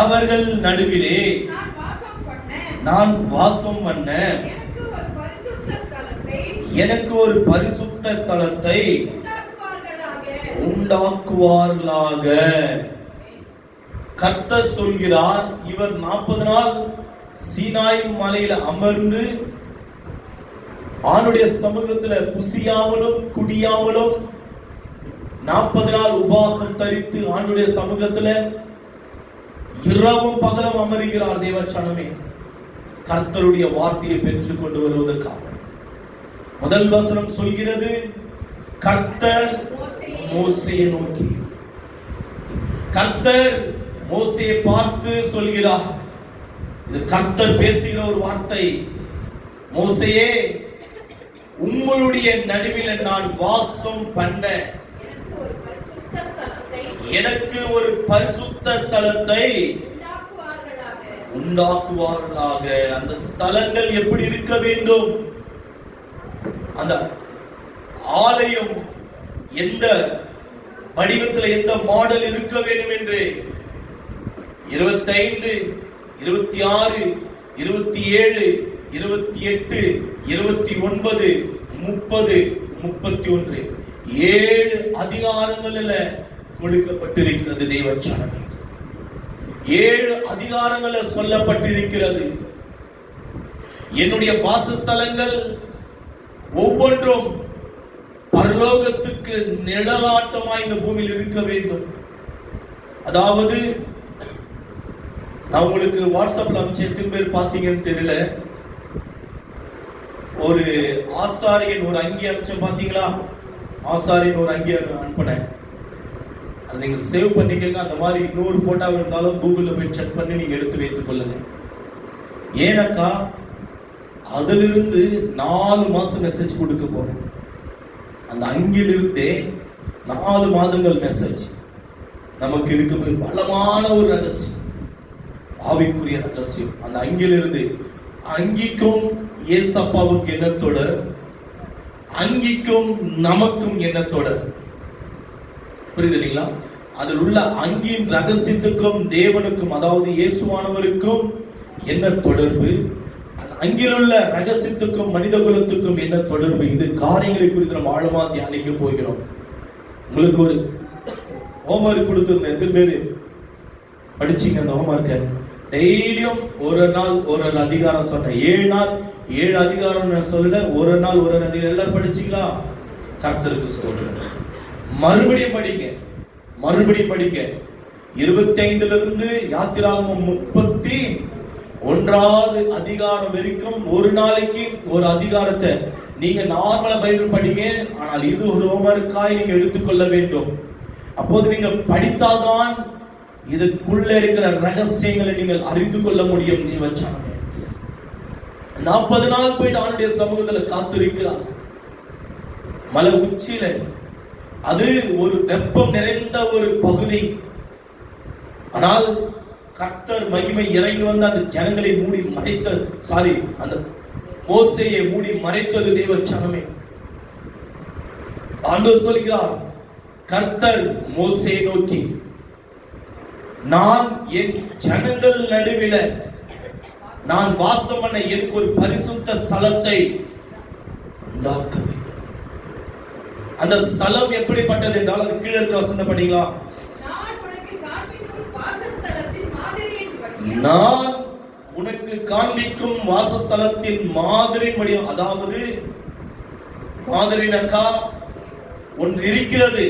அவர்கள் நடுவிலே நான் வாசம் பண்ண எனக்கு ஒரு பரிசுத்த ஸ்தலத்தை உண்டாக்குவார்களாக. கர்த்தர் சொல்கிறார், இவர் 40 நாள் சீனாய் மலையில அமர்ந்து ஆண்டுடைய சமூகத்துல புசியாமலும் குடியாமலும் 40 நாள் உபவாசம் தரித்து ஆண்டுடைய சமூகத்துல இரவும் பகலும் அமருகிறார். தேவச்சனமே, கர்த்தருடைய வார்த்தையை பெற்றுக் கொண்டு வருவதற்காக முதல் வசனம் சொல்கிறது, கர்த்தர் மோசேயை நோக்கி, கர்த்தர் மோசேயை பார்த்து சொல்கிறார். இது கர்த்தர் பேசுகிற ஒரு வார்த்தை. மோசேயே, உங்களுடைய நடுவில் நான் வாசம் பண்ண எனக்கு ஒரு பரிசுத்த ஸ்தலத்தை உண்டாக்குவார்களாக. அந்த ஸ்தலங்கள் எப்படி இருக்க வேண்டும், அந்த ஆலயம் எந்த வடிவத்தில் எந்த மாடல் இருக்க வேண்டும் என்று 25, 26, 27, 28, 29, 30, 31 7 அதிகாரங்களில் கொடுக்கப்பட்டிருக்கிறது. தேவச்சனமே, 7 அதிகாரங்களில் சொல்லப்பட்டிருக்கிறது. என்னுடைய வாசஸ்தலங்கள் ஒவ்வொன்றும் பரலோகத்துக்கு நிழலாட்டமாய் இந்த பூமியில் இருக்க வேண்டும். அதாவது நான் உங்களுக்கு வாட்ஸ்அப்ல அமைச்ச எத்தனை பேர் பார்த்தீங்கன்னு தெரியல, ஒரு ஆசாரியன் ஒரு அங்கி அமைச்ச பார்த்தீங்களா? ஆசாரியன் ஒரு அங்கி அனுப்பினேன், அதை நீங்க சேவ் பண்ணிக்கங்க. அந்த மாதிரி இன்னொரு போட்டோ இருந்தாலும் கூகுளில் போய் செக் பண்ணி நீங்க எடுத்து வைத்துக் கொள்ளுங்க. ஏனக்கா அதிலிருந்து 4 மாசம் மெசேஜ் கொடுக்க போறேன். அந்த அங்கிலிருந்தே 4 மாதங்கள் மெசேஜ் நமக்கு இருக்க பலமான ஒரு ரகசியம், ஆவிக்குரிய ரகசியம். அந்த அங்கிலிருந்து அங்கிக்கும் ஏசப்பாவுக்கு என்ன தொடர், அங்கிக்கும் நமக்கும் என்ன தொடர், புரியுது இல்லைங்களா? அதில் உள்ள அங்கின் ரகசியத்துக்கும் தேவனுக்கும், அதாவது இயேசுவானவருக்கும் என்ன தொடர்பு, அங்கில் உள்ள ரகசியத்துக்கும் மனித குலத்துக்கும் என்ன தொடர்பு, இது காரியங்களை குறித்து நம்ம ஆழமா தியானிக்க போகிறோம். உங்களுக்கு ஒரு ஹோம்வொர்க் கொடுத்திருந்தேன், எத்தனை பேர் படிச்சீங்க அந்த ஹோம்வொர்க்கை? டெய்லியும் ஒரு நாள் ஒரு அதிகாரம் சொன்னேன். 7 நாள் 7 அதிகாரம் சொல்லல, ஒரு நாள் ஒரு அதிகாரம். எல்லாரும் படிச்சீங்களா? கர்த்தருக்கு ஸ்தோத்திரம். மறுபடியும் படிங்க, மறுபடியும் படிங்க. 25 இருந்து யாத்திராகமம் 31வது அதிகாரம் வரைக்கும் ஒரு நாளைக்கு ஒரு அதிகாரத்தை நீங்க நார்மலா பைபிள் படிங்க. ஆனால் இது ஒரு ஹோம்வொர்க்காய் நீங்க எடுத்துக்கொள்ள வேண்டும். அப்போது நீங்க படித்தால்தான் இதுக்குள்ள இருக்கிற ரகசியங்களை நீங்கள் அறிந்து கொள்ள முடியும். நீ வச்சாங்க 40 நாள் போயிட்டு அவனுடைய சமூகத்தில் காத்திருக்கிறார் மலை உச்சியில. அது ஒரு வெப்பம் நிறைந்த ஒரு பகுதி. ஆனால் கர்த்தர் மகிமை இறங்கி வந்து அந்த ஜனங்களை மூடி மறைத்த அந்த மோசேயை மூடி மறைத்தது தேவச்சனமே. ஆண்டவர் சொல்கிறார், கர்த்தர் மோசேயை நோக்கி, நான் என் ஜனங்கள் நடுவில நான் வாசம் பண்ண எனக்கு ஒரு பரிசுத்த ஸ்தலத்தை உண்டாக்க வேண்டும். அந்த ஸ்தலம் எப்படிப்பட்டது என்றால், அது கீழே இருக்க வசனம் படிங்களா? நான் உனக்கு காண்பிக்கும் வாசஸ்தலத்தின் மாதிரின்படி, அதாவது மாதிரினக்கா ஒன்று இருக்கிறது.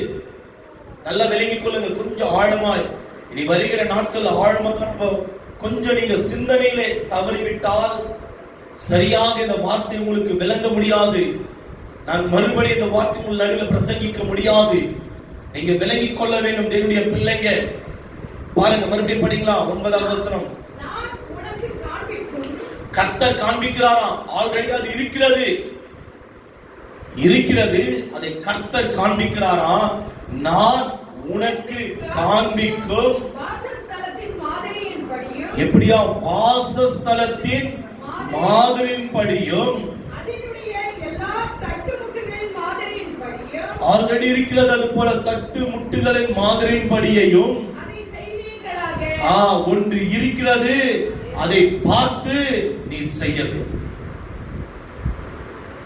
நல்லா விளங்கிக் கொள்ளுங்க, கொஞ்சம் ஆழமாய். இனி வருகிற நாட்கள் ஆழமாக கொஞ்சம் நீங்க சிந்தனையிலே தவறிவிட்டால் சரியாக இந்த வார்த்தை உங்களுக்கு விளங்க முடியாது. நான் மறுபடியும் இந்த வார்த்தை உங்கள் நடுவில் பிரசங்கிக்க முடியாது. நீங்க விளங்கிக் கொள்ள வேண்டும் தேவனுடைய பிள்ளைங்க. பாருங்க, மறுபடியும் படிங்களா? 9வது வசனம். கர்த்தர் காண்பிக்கிறாராம். ஆல்ரெடி அது இருக்கிறது, அதை கர்த்தர் காண்பிக்கிறாராம். நான் உனக்கு காண்பிக்கும் எப்படியா வாசஸ்தலத்தின் மாதிரின்படியும் ஆல்ரெடி இருக்கிறது, அது போல தட்டு முட்டுகளின் மாதிரின்படியையும் ஒன்று இருக்கிறது, அதை பார்த்து நீ செய்ய வேண்டும்.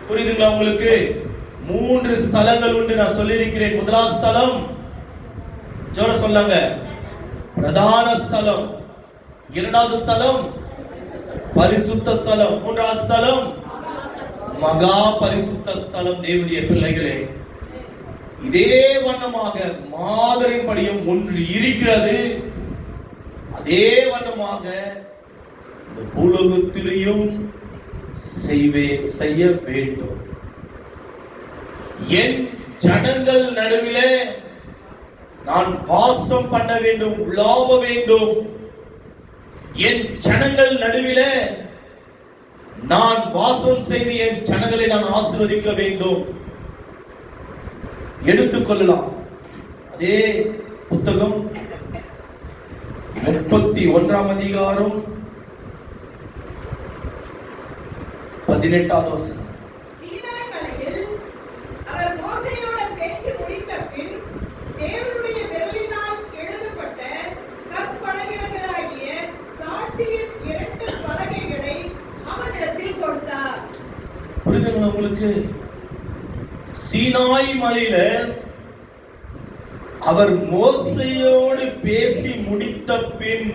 புரியுதுங்களா உங்களுக்கு? 3 ஸ்தலங்கள் உண்டு, நான் சொல்லியிருக்கிறேன். முதலாவது ஸ்தலம் ஜோர சொல்லாங்க, பிரதான ஸ்தலம். இரண்டாவது ஸ்தலம் பரிசுத்த ஸ்தலம். மூன்றாவது ஸ்தலம் மகா பரிசுத்த ஸ்தலம். தேவனுடைய பிள்ளைகளே, இதே வண்ணமாக மாதிரின்படியும் ஒன்று இருக்கிறது, அதே வண்ணமாக இந்த உலகத்திலேயும் செய்ய வேண்டும். என் ஜனங்கள் நடுவிலே நான் வாசம் பண்ண வேண்டும், உலாவ வேண்டும். என் ஜனங்கள் நடுவிலே நான் வாசம் செய்து என் ஜனங்களை நான் ஆசீர்வதிக்க வேண்டும். எடுத்துக்கொள்ளலாம். அதே புத்தகம் 31ஆம் அதிகாரம் 18வது வசனம். புரியுதுங்களா உங்களுக்கு? சீனாய் மலையில அவர் மோசேயோடு பேசி முடித்த பின்,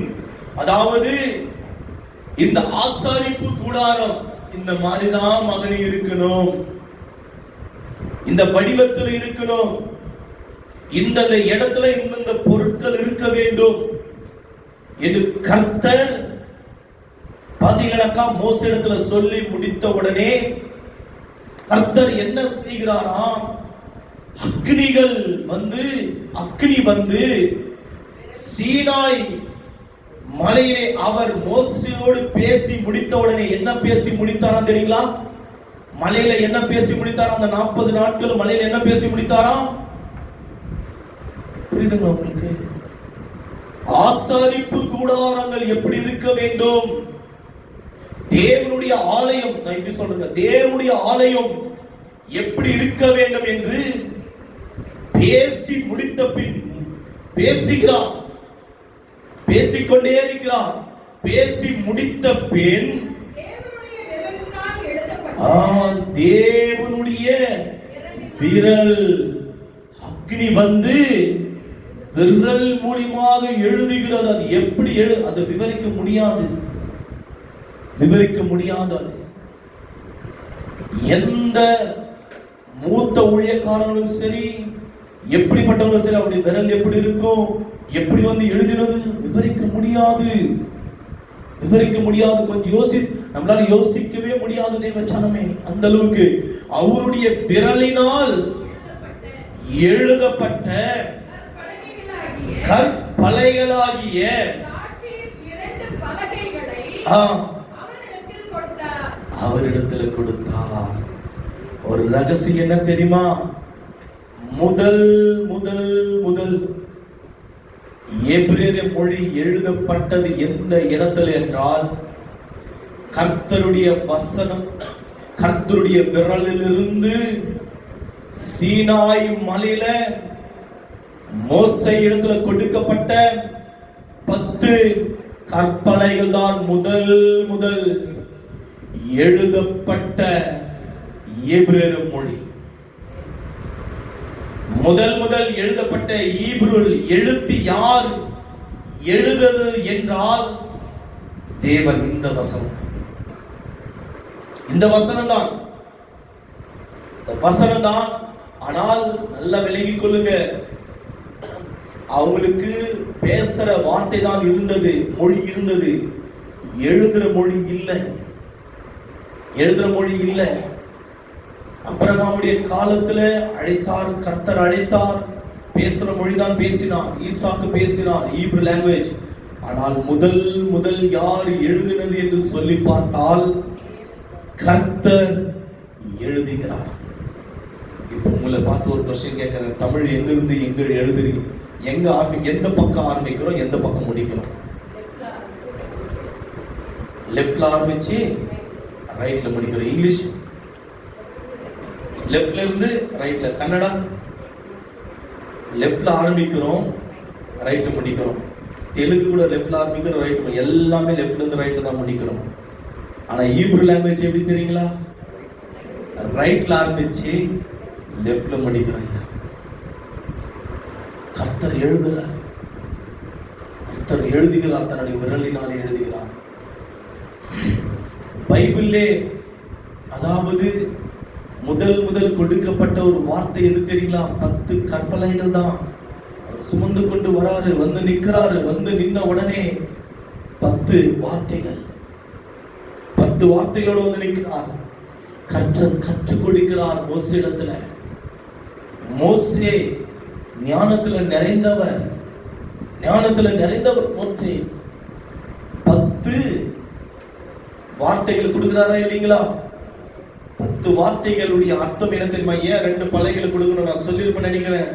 அதாவது இந்த ஆசாரிப்பு கூடாரம் இந்த மாதிரிதான் மகனி இருக்கணும், இந்த வடிவத்தில் இருக்கணும், இந்த இடத்துல இந்த பொருட்கள் இருக்க வேண்டும் என்று கர்த்தர் பாத்தீங்கன்னாக்கா மோசே இடத்துல சொல்லி முடித்த உடனே கர்த்தர் என்ன செய்கிறாராம்? அக்னி வந்து சீனாய் மலையிலே அவர் மோசேயோடு பேசி முடித்த உடனே என்ன பேசி முடித்தாராம் தெரியுங்களா? மலையில என்ன பேசி முடித்தாராம்? அந்த 40 நாட்கள் மலையில என்ன பேசி முடித்தாராம்? புரியுதுங்களா உங்களுக்கு? ஆசாரிப்பு கூடாரங்கள் எப்படி இருக்க வேண்டும், தேவனுடைய ஆலயம், நான் எப்படி சொல்றேன், தேவனுடைய ஆலயம் எப்படி இருக்க வேண்டும் என்று பேசி முடித்த பின் பேசுகிறார், பேசிக்கொண்டே இருக்கிறார். பேசி முடித்த பின் தேவனுடைய விரல் அக்னி வந்து விரல் மூலமாக எழுதுகிறது. அது எப்படி அது விவரிக்க முடியாது. எந்த மூத்த ஊழியக்காரங்களும் சரி, எப்படிப்பட்டவங்களும் சரி, அவருடைய விரல் எப்படி இருக்கும், எப்படி வந்து எழுதினது விவரிக்க முடியாது. கொஞ்சம் நம்மளால யோசிக்கவே முடியாது தேவச்சனமே. அந்த அளவுக்கு அவருடைய விரலினால் எழுதப்பட்ட கற்பலகைகளாகிய அவரிடத்தில் கொடுத்தார். ஒரு ரகசியம் என்ன தெரியுமா? முதல் எபிரேய மொழி எழுதப்பட்டது எந்த இடத்துல என்றால், கர்த்தருடைய வசனம் கர்த்தருடைய விரலிலிருந்து சீனாய் மலையில மோசே இடத்துல கொடுக்கப்பட்ட 10 கற்பலகைகள் தான் முதல் எழுதப்பட்ட எபிரேய மொழி. முதல் எழுதப்பட்ட ஈப்ரு எழுத்து யார் எழுதுவது என்றால் தேவன். இந்த வசனம் தான். ஆனால் நல்லா விளங்கிக் கொள்ளுங்க, அவங்களுக்கு பேசுற வார்த்தை தான் இருந்தது, மொழி இருந்தது, எழுதுற மொழி இல்லை. அபிரகாமுடைய காலத்துல கர்த்தர் அழைத்தார், பேசுற மொழிதான் பேசினார். ஈசாக்கு பேசினார் ஈப்ரு லாங்குவேஜ். ஆனால் முதல் யார் எழுதினது என்று சொல்லி பார்த்தால் கர்த்தர் எழுதுகிறார். இப்ப உங்களை பார்த்து ஒரு கொஸ்டின் கேட்கிறேன், தமிழ் எங்கிருந்து எங்க எழுதுறீங்க? எந்த பக்கம் ஆரம்பிக்கிறோம், எந்த பக்கம் முடிக்கிறோம்? லெஃப்ட்ல ஆரம்பிச்சு ரைட்ல முடிக்கிறோம். இங்கிலீஷ் லெஃப்ட்ல இருந்து ரைட்ல. கன்னடா லெஃப்ட்ல ஆரம்பிக்கிறோம், ரைட்ல முடிக்கிறோம். தெலுங்கு கூட லெஃப்ட்ல ஆரம்பிக்கிறோம், ரைட், எல்லாமே லெஃப்ட்ல இருந்து ரைட்ல தான் முடிக்கிறோம். ஆனா ஹீப்ரு லாங்குவேஜ் எப்படி தெரியுங்களா? ரைட்ல ஆரம்பிச்சு லெஃப்ட்ல முடிக்கிறாங்க. கர்த்தர் எழுதுகிறார், கர்த்தர் எழுதுகிறார், தன்னுடைய விரலினாலே எழுதுகிறார். பைபிளே அதாவது முதல் கொடுக்கப்பட்ட ஒரு வார்த்தை எது தெரியுங்களா? 10 கற்பலைகள் தான். சுமந்து கொண்டு வராரு, வந்து நிற்கிறாரு, வந்து நின்ன உடனே 10 வார்த்தைகள், 10 வார்த்தைகளோடு வந்து நிற்கிறார். கற்றுக் கொடுக்கிறார் மோசே இடத்துல. மோசே ஞானத்துல நிறைந்தவர் மோசே 10 வார்த்தைகள் கொடுக்கிறாரா இல்லைங்களா? 10 வார்த்தைகளுடைய அர்த்தம் என்ன தெரியுமா? ஏன் 2 பலகைகள் கொடுக்கணும் நான் சொல்லியிருப்பேன் நினைக்கிறேன்,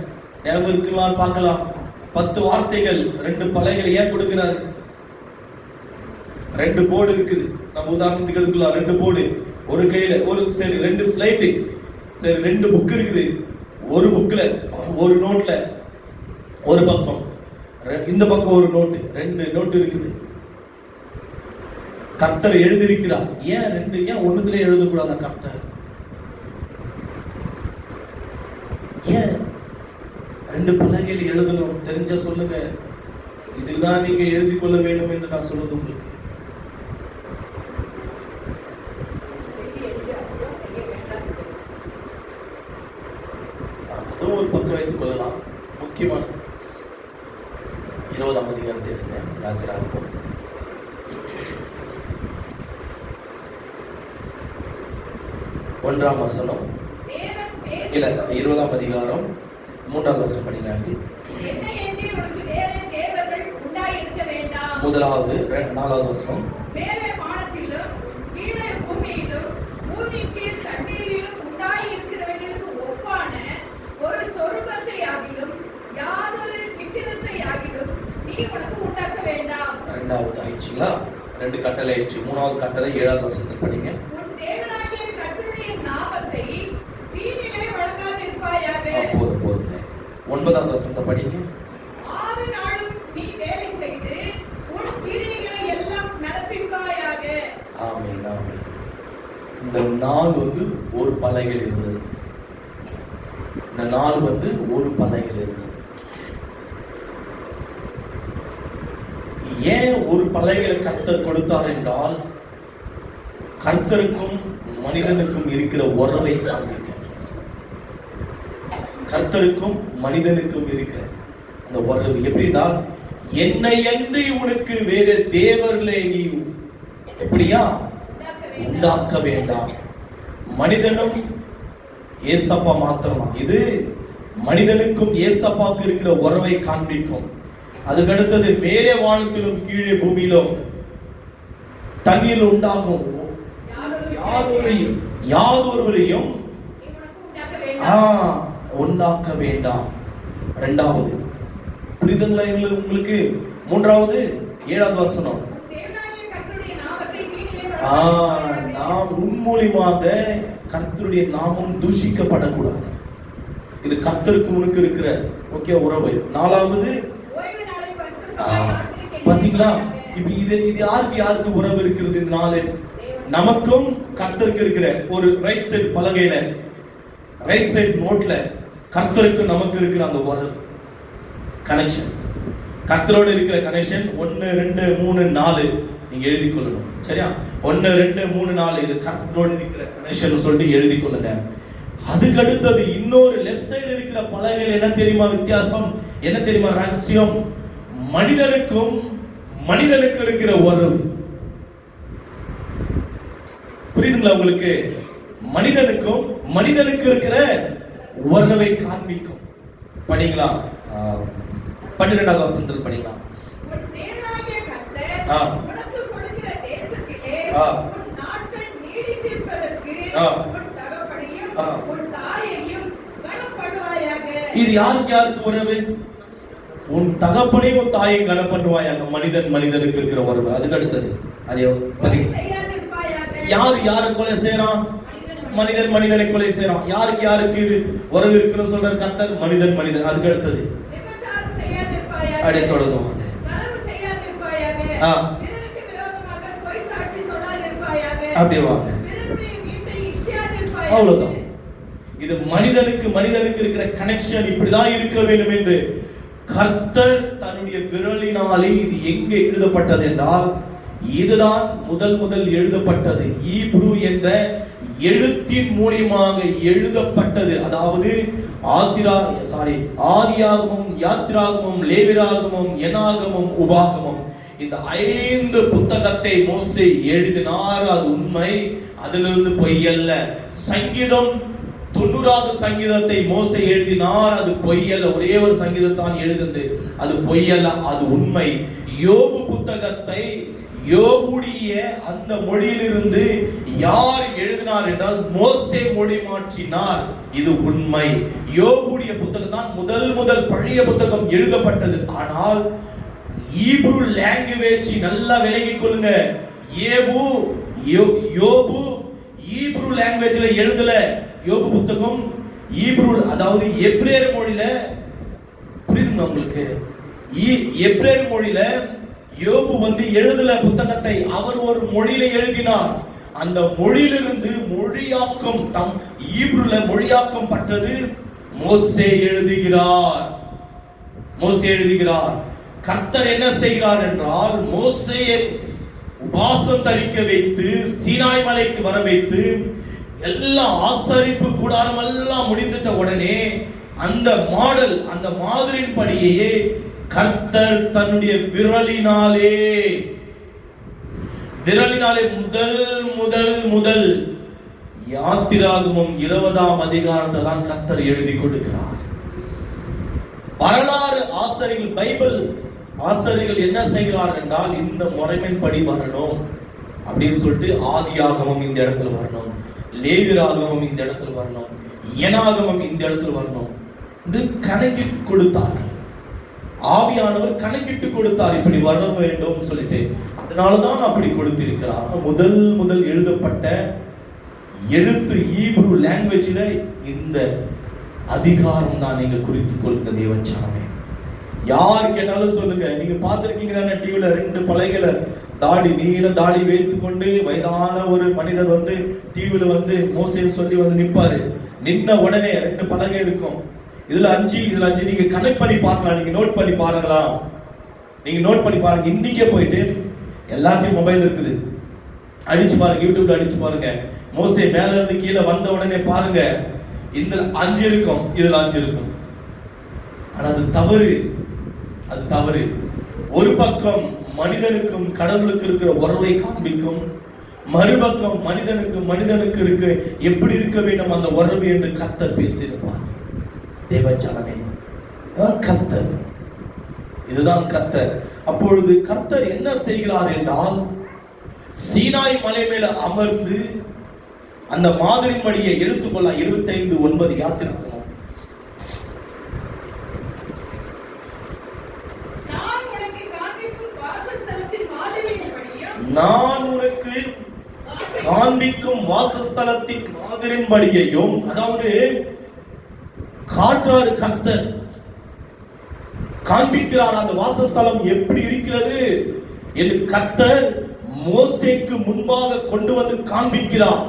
ஞாபகம் இருக்குமான்னு பார்க்கலாம். 10 வார்த்தைகள் 2 பலகைகள் ஏன் கொடுக்கிறாரு? 2 போர்டு இருக்குது, நம்ம உதாரணத்துக்கு எடுக்கலாம். 2 போர்டு, ஒரு கையில ஒரு சரி 2 ஸ்லைட்டு, சரி 2 புக் இருக்குது. ஒரு புக்ல ஒரு நோட்ல ஒரு பக்கம், இந்த பக்கம் ஒரு நோட்டு, 2 நோட்டு இருக்குது. கர்த்தர் எழுதியிருக்கிறார். ஏன் 2? ஏன் ஒண்ணுத்துல எழுதக்கூடாதா கர்த்தர்? ஏன் 2 பலகையில் எழுதணும்? தெரிஞ்ச சொல்லுங்க. இதுதான் நீங்க எழுதி கொள்ள வேண்டும் என்று நான் சொல்றது உங்களுக்கு. அதுவும் ஒரு பக்கம் வைத்துக் கொள்ளலாம். முக்கியமானது 20ஆம் அதிகாரத்தை எடுங்க, யாத்திராகமம் 1ஆம் வசனம், இல்ல 20ஆம் அதிகாரம் 3ஆவது வசனம் படிங்க. முதலாவது 4வது வசனம். ரெண்டாவது ஆயிடுச்சுங்களா? 2 கட்டளை ஆயிடுச்சு. 3வது கட்டளை 7வது வசனத்தில் படிங்க. போதுங்க. 9வது வசனத்தை படிங்க. ஆமென், ஆமென். இந்த நாள் ஒரு பலகையில் இருந்தது. இந்த நாள் ஒரு பலகையில் இருந்தது. ஏன் ஒரு பலகையில கர்த்தர் கொடுத்தார் என்றால், கர்த்தருக்கும் மனிதனுக்கும் இருக்கிற உறவை காண்பிக்க. கர்த்தருக்கும் மனிதனுக்கும் இருக்கிற அந்த உறவு எப்படின்னா, என்னை அன்றி உனக்கு வேற தேவர்களை நீ எப்படியா உண்டாக்க வேண்டாம். மனிதனும் ஏசப்பா மாத்திரமா. இது மனிதனுக்கும் ஏசப்பாக்கு இருக்கிற உறவை காண்பிக்கும். அதுக்கு அடுத்தது மேலே வானத்திலும் கீழே பூமியிலும் தண்ணீர் உண்டாகும் யாதொருவரையும் உண்டாக்க வேண்டாம். 2வது புரியுதுங்களா உங்களுக்கு? 3வது 7வது வசனம். நாம் உன் மூலியமாக கர்த்தருடைய நாமம் தூஷிக்கப்படக்கூடாது. இது கர்த்தருக்கு உனக்கு இருக்கிற ஓகே உறவு. 4வது பாத்தீங்களா? இப்ப இது யாருக்கு உறவு இருக்கிறது? இந்த நாள் நமக்கும் கர்த்தருக்கு இருக்கிற ஒரு ரைட் சைடு பலகையில, ரைட் சைடு நோட்ல கர்த்தருக்கு நமக்கு இருக்கிற அந்த உறவு கனெக்ஷன், கர்த்தரோடு இருக்கிற கனெக்ஷன் 1 2 3 4 நீங்க எழுதி கொள்ளணும். சரியா? 1 2 3 4 இது கர்த்தரோடு இருக்கிற கனெக்ஷன் சொல்லிட்டு எழுதி கொள்ளுங்க. அதுக்கு அடுத்தது இன்னொரு லெஃப்ட் சைடு இருக்கிற பலகையில் என்ன தெரியுமா வித்தியாசம்? என்ன தெரியுமா ரகசியம்? மனிதனுக்கும் மனிதனுக்கு இருக்கிற உறவு. புரியுதுங்களா உங்களுக்கு? மனிதனுக்கும் மனிதனுக்கு இருக்கிற உறவை காண்பிக்கும். படிங்களா? 12வது வசனத்தில் படிக்கலாம். இது யாருக்கு உறவு? உன் தகப்பனையும் உன் தாயை கனம் பண்ணுவாயாக. மனிதன் மனிதனுக்கு இருக்கிற உறவு. அதுக்கு அடுத்தது யாரை கொலை செய்யறான்? மனிதன் மனிதனை கொலை செய்யறான். யாருக்கு உறவு இருக்குன்னு சொல்ற கர்த்தர்? மனிதன். அதுக்கு அடுத்தது அப்படியே தொடர்ந்து பிறருக்கு விரோதமாக பொய் சாட்சி சொல்லாதிருப்பாயாக. அப்படியே வாங்க. பிறருடைய வீட்டை இச்சியாதிருப்பாயாக. அவ்வளவுதான். இது மனிதனுக்கு இருக்கிற கனெக்ஷன் இப்படிதான் இருக்க வேண்டும் என்று கர்த்தர் தன்னுடைய விரலினாலே இது எங்கே எழுதப்பட்டது என்றால் இதுதான் முதல் எழுதப்பட்டது. ஈப்ரு என்ற எழுத்தின் மூலமாக எழுதப்பட்டது. அதாவது ஆதியாகமம், யாத்திராகமம், லேவியராகமம், எனாகமம், உபாகமம், இந்த 5 புத்தகத்தை மோசே எழுதினார். அது உண்மை, அதிலிருந்து பொய் அல்ல. சங்கீதம் 90வது சங்கீதத்தை மோசே எழுதினார். அது பொய் அல்ல. ஒரே ஒரு சங்கீதத்தான் எழுதினது, அது பொய் அல்ல, அது உண்மை. யோபு புத்தகத்தை யோபுடைய அந்த மொழியிலிருந்து யார் எழுதினார் என்றால் மோசே மொழி மாற்றினார். இது உண்மை. யோபுடைய புத்தகம் தான் முதல் பழைய புத்தகம் எழுதப்பட்டது. ஆனால் ஈப்ரு லாங்குவேஜ் நல்லா விளங்கிக் கொள்ளுங்க. யோபு ஈப்ரு லாங்குவேஜ்ல எழுதல. யோபு புத்தகம் ஈப்ரு, அதாவது எபிரேய மொழியில, புரியுதுங்க உங்களுக்கு? எபிரேய மொழியில யோபு எழுதல புத்தகத்தை, அவர் ஒரு மொழியில எழுதினார். அந்த மொழியிலிருந்து மொழியாக்கம் ஈப்ருல மொழியாக்கம் பட்டது. மோசே எழுதுகிறார். கர்த்தர் என்ன செய்கிறார் என்றால் மோசேயை உபாசம் தரிக்க வைத்து சீனாய் மலைக்கு வர வைத்து எல்லாம் ஆசரிப்பு கூடாரம் எல்லாம் முடிந்துட்ட உடனே அந்த மாதிரின் படியே கர்த்தர் தன்னுடைய விரலினாலே முதல் யாத்திராகமம் 20ஆம் அதிகாரத்தை தான் கர்த்தர் எழுதி கொடுக்கிறார். வரலாறு ஆசிரியர்கள், பைபிள் ஆசிரியர்கள் என்ன செய்கிறார் என்றால் இந்த முறைமையின் படி வரணும் அப்படின்னு சொல்லிட்டு ஆதியாகமம் இந்த இடத்துல வரணும், லேவியராகமம் இந்த இடத்துல வரணும், எனாகமம் இந்த இடத்துல வரணும் என்று கணக்கிட்டு கொடுத்தார்கள். ஆவியானவர் கணக்கிட்டு கொடுத்தார், இப்படி வர வேண்டும் சொல்லிட்டு. அதனாலதான் அப்படி கொடுத்திருக்கிறார். முதல் எழுதப்பட்ட எழுத்து ஈப்ரு லாங்குவேஜ்ல இந்த அதிகாரம் தான் நீங்க குறித்துக் கொள்கிற தேவச்சனமே. யார் கேட்டாலும் சொல்லுங்க. நீங்க பார்த்திருக்கீங்க தானே டிவில 2 பலகைகளை நீல தாடி வைத்து கொண்டு வயதான ஒரு மனிதர் டிவில மோசேன்னு சொல்லி நிற்பாரு. நின்ன உடனே 2 பலகை இருக்கும். இதுல 5 நீங்க கனெக்ட் பண்ணி பார்க்கலாம். நீங்க நோட் பண்ணி பாருங்களா? நீங்க நோட் பண்ணி பாருங்க. இன்னைக்கே போயிட்டு எல்லாத்தையும் மொபைல் இருக்குது, அடிச்சு பாருங்க, யூடியூப்ல அடிச்சு பாருங்க. மோசே மேல இருந்து கீழே வந்த உடனே பாருங்க, இதுல 5 இருக்கும், இதுல 5 இருக்கும். ஆனா அது தவறு. ஒரு பக்கம் மனிதனுக்கும் கடவுளுக்கு இருக்கிற உறவை காண்பிக்கும், மறுபக்கம் மனிதனுக்கு இருக்கு எப்படி இருக்க வேண்டும் அந்த உறவு என்று கர்த்தர் பேசியிருப்பார். தேவச்சனமே, கர்த்தர், இதுதான் கர்த்தர். அப்பொழுது கர்த்தர் என்ன செய்கிறார் என்றால் சீனாய் மலை மேல அமர்ந்து அந்த மாதிரின் படியை எடுத்துக்கொள்ள 25:9 யாத்திராகமம். நான் உனக்கு காண்பிக்கும் வாசஸ்தலத்தின் மாதிரின் படியையும், அதாவது காற்றாறு கர்த்தர் காண்பிக்கிறார் அந்த வாசஸ்தலம் எப்படி இருக்கிறது என்று கர்த்தர் மோசேக்கு முன்பாக கொண்டு காண்பிக்கிறார்.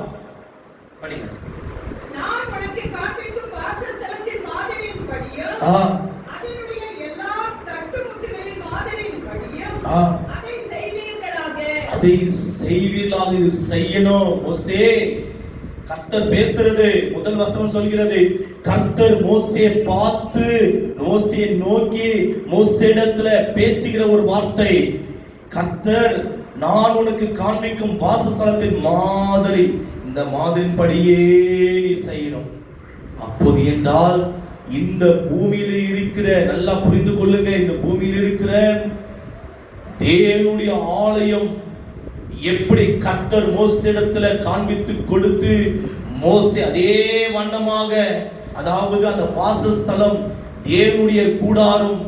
நான் உனக்கு காண்பிக்கும் வாசஸ்தலத்தின் மாதிரியின் படியும் அதனுடைய எல்லா தட்டுமுட்டுகளின் மாதிரியின் படியும் அதை செய்வீர்களாக. இது செய்யணும் மோசே. கர்த்தர் பேசுறது முதல் வசனம் சொல்கிறது, கர்த்தர் மோசேயை பார்த்து மோசேயை நோக்கி மோசேயிடத்துல பேசுகிற ஒரு வார்த்தை. கர்த்தர் நான் உனக்கு காண்பிக்கும் வாசஸ்தலத்தின் மாதிரி, இந்த மாதிரியின் படியே நீ செய்யணும். அப்போது என்றால் இந்த பூமியில இருக்கிற, நல்லா புரிந்து கொள்ளுங்க, இந்த பூமியில் இருக்கிற தேவனுடைய ஆலயம் எப்படி கர்த்தர் மோசேயிடத்துல காண்பித்து கொடுத்து மோசே அதே வண்ணமாக, அதாவது அந்த வாசஸ்தலம் தேவனுடைய கூடாரம்,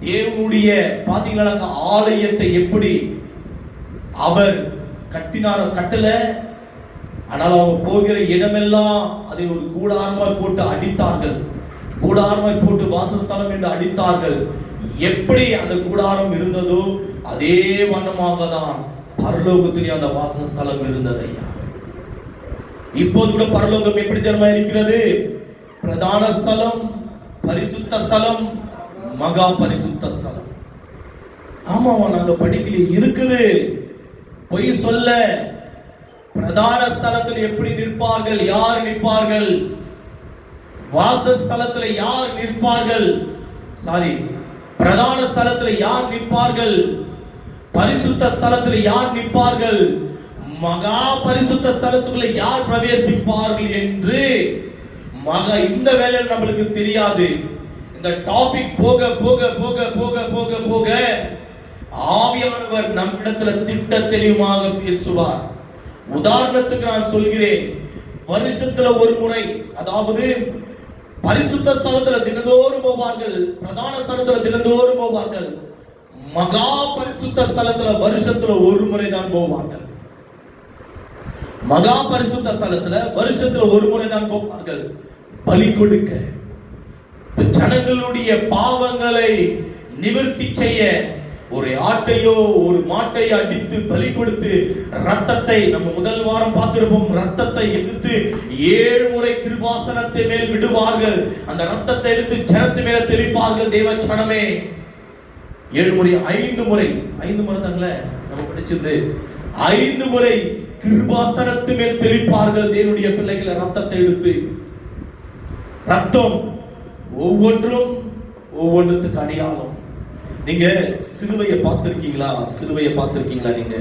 தேவனுடைய பாத்தீங்களா ஆலயத்தை எப்படி அவர் கட்டினாரோ கட்டல. ஆனால் அவங்க போகிற இடமெல்லாம் அதை ஒரு கூடாரமாய் போட்டு அடித்தார்கள், கூடாரமாய் போட்டு வாசஸ்தலம் என்று அடித்தார்கள். எப்படி அந்த கூடாரம் இருந்ததோ அதே வண்ணமாக தான் பரலோகத்திலே அந்த வாசஸ்தலம் இருந்தது ஐயா. இப்போது கூட பரலோகம் எப்படி தெரியுமா இருக்கிறது? பிரதான ஸ்தலம், பரிசுத்த ஸ்தலம், மகா பரிசுத்த ஸ்தலம். ஆமாவா, நாங்க படிக்கல இருக்குது. பொய் சொல்ல. பிரதான ஸ்தலத்தில் எப்படி நிற்பார்கள்? யார் நிற்பார்கள்? வாசஸ்தலத்தில் யார் நிற்பார்கள்? சாரி, பிரதான ஸ்தலத்தில் யார் நிற்பார்கள்? பரிசுத்த ஸ்தலத்தில் யார் நிற்பார்கள்? மகா பரிசுத்த ஸ்தலத்துக்குள்ள யார் பிரவேசிப்பார்கள் என்று இந்த வேலையில் நம்மளுக்கு தெரியாது. இந்த டாபிக் போக போக போக போக போக போக ஆவியானவர் நம்மிடத்துல திட்ட தெளிவாக பேசுவார். உதாரணத்துக்கு நான் சொல்கிறேன், வருஷத்துல ஒரு முறை, அதாவது பரிசுத்த ஸ்தலத்துல தினந்தோறும் போவார்கள், பிரதான ஸ்தலத்துல தினந்தோறும் போவார்கள், மகா பரிசுத்த ஸ்தலத்துல வருஷத்துல ஒரு முறை தான் போவார்கள். மகா பரிசுத்த ஸ்தலத்துல வருஷத்துல ஒரு முறை தான் போவார்கள் பலி கொடுக்க, ஜனங்களுடைய பாவங்களை நிவர்த்தி செய்ய. ஒரு ஆட்டையோ ஒரு மாட்டையோ அடித்து பலி கொடுத்து ரத்தத்தை, நம்ம முதல் வாரம் பார்த்திருப்போம், ரத்தத்தை எடுத்து 7 முறை கிருபாசனத்தை மேல் விடுவார்கள். அந்த ரத்தத்தை எடுத்து ஜனத்து மேல தெளிப்பார்கள். தேவ ஜனமே, 7 முறை 5 முறை தாங்களே நம்ம படிச்சது, 5 முறை கிருபாசனத்து மேல் தெளிப்பார்கள். தேவனுடைய பிள்ளைகளை ரத்தத்தை எடுத்து. ரத்தம் ஒவ்வொன்றும் ஒவ்வொன்றுத்துக்கு அடையாளம். நீங்க சிலுவையை பார்த்திருக்கீங்களா? சிலுவையை பார்த்திருக்கீங்களா? நீங்க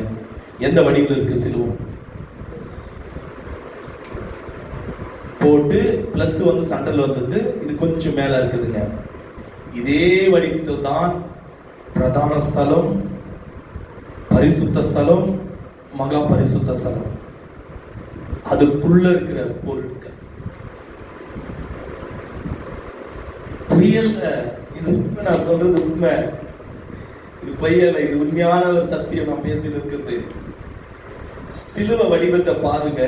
எந்த வடிவில் இருக்கு சிலுவை? போட்டு பிளஸ் வந்து சண்டல் வந்தது, இது கொஞ்சம் மேல இருக்குதுங்க. இதே வடிவத்தில் தான் பிரதான ஸ்தலம், பரிசுத்த ஸ்தலம், மகா பரிசுத்த ஸ்தலம். அதுக்குள்ள இருக்கிற பொருட்கள் பொய்யல்ல. இது உண்மை, நான் சொல்றது உண்மை. இது பொய்யல்ல, இது உண்மையான ஒரு சத்தியம் நான் பேசிட்டு இருக்கிறது. சிலுவை வடிவத்தை பாருங்க.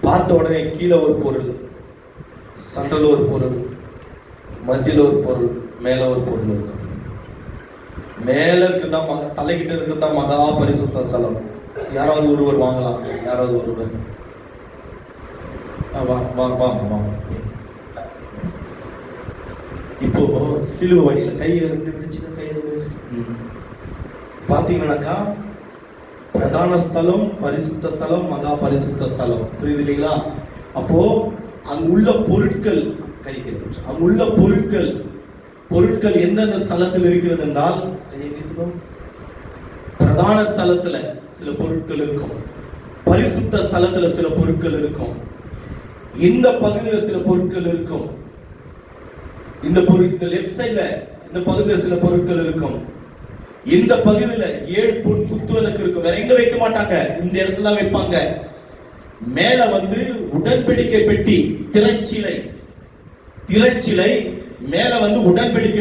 பார்த்த உடனே கீழே ஒரு பொருள், சண்டல ஒரு பொருள், மத்தியில ஒரு பொருள், மேல ஒரு பொருள் இருக்கும். மேல இருக்குதான் தலைகிட்ட இருக்குதான் மகா பரிசுத்த ஸ்தலம். யாராவது ஒருவர் வாங்கலாம், யாராவது ஒருவர் இப்போ சிலுவை வழியில கையை ரெண்டு பிடிச்சுக்க, கையில பாத்தீங்கன்னாக்கா பிரதான ஸ்தலம், பரிசுத்த ஸ்தலம், மகா பரிசுத்த ஸ்தலம். புரியுது இல்லைங்களா? அப்போ அங்குள்ள பொருட்கள், அங்குள்ள பொருட்கள் எந்தெந்த ஸ்தலத்தில் இருக்கிறது என்றால், பிரதான ஸ்தலத்துல சில பொருட்கள் இருக்கும், பரிசுத்த ஸ்தலத்துல சில பொருட்கள் இருக்கும், இந்த பகுதியில் சில பொருட்கள் இருக்கும், இந்த லெஃப்ட் சைடுல இந்த பகுதியில் சில பொருட்கள் இருக்கும், இந்த பகுதியில் 7 பொன் குத்துவிளக்கு இருக்கும். வேற எங்க வைக்க மாட்டாங்க, இந்த இடத்துல தான் வைப்பாங்க. மேல வந்து உடன்படிக்கை பெட்டி, திரைச்சிலை, மேல வந்து உடன்படிக்கை